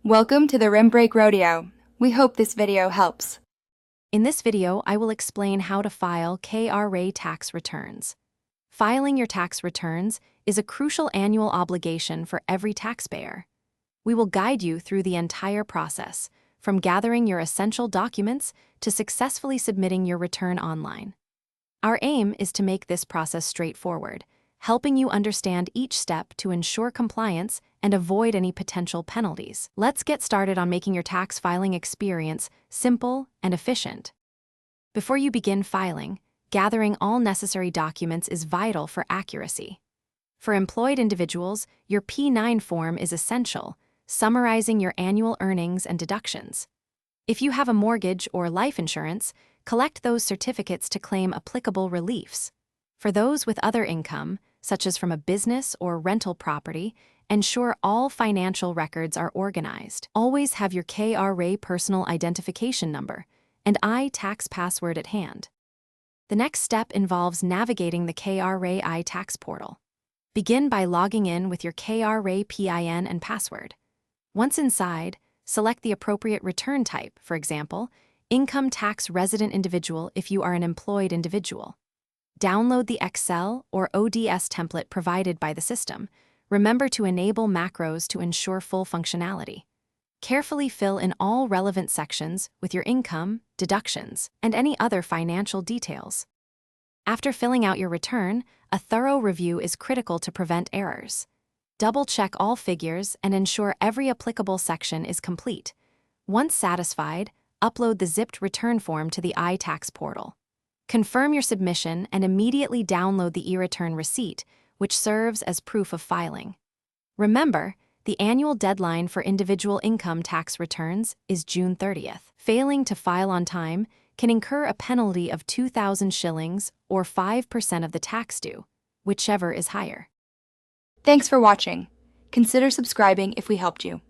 Welcome to the Rim Break Rodeo. We hope this video helps. In this video, I will explain how to file KRA tax returns. Filing your tax returns is a crucial annual obligation for every taxpayer. We will guide you through the entire process, from gathering your essential documents to successfully submitting your return online. Our aim is to make this process straightforward, helping you understand each step to ensure compliance and avoid any potential penalties. Let's get started on making your tax filing experience simple and efficient. Before you begin filing, gathering all necessary documents is vital for accuracy. For employed individuals, your P-9 form is essential, summarizing your annual earnings and deductions. If you have a mortgage or life insurance, collect those certificates to claim applicable reliefs. For those with other income, such as from a business or rental property, ensure all financial records are organized. Always have your KRA personal identification number and iTax password at hand. The next step involves navigating the KRA iTax portal. Begin by logging in with your KRA PIN and password. Once inside, select the appropriate return type, for example, income tax resident individual if you are an employed individual. Download the Excel or ODS template provided by the system. Remember to enable macros to ensure full functionality. Carefully fill in all relevant sections with your income, deductions, and any other financial details. After filling out your return, a thorough review is critical to prevent errors. Double-check all figures and ensure every applicable section is complete. Once satisfied, upload the zipped return form to the iTax portal. Confirm your submission and immediately download the e-return receipt, which serves as proof of filing. Remember, the annual deadline for individual income tax returns is June 30th. Failing to file on time can incur a penalty of 2,000 shillings or 5% of the tax due, whichever is higher. Thanks for watching. Consider subscribing if we helped you.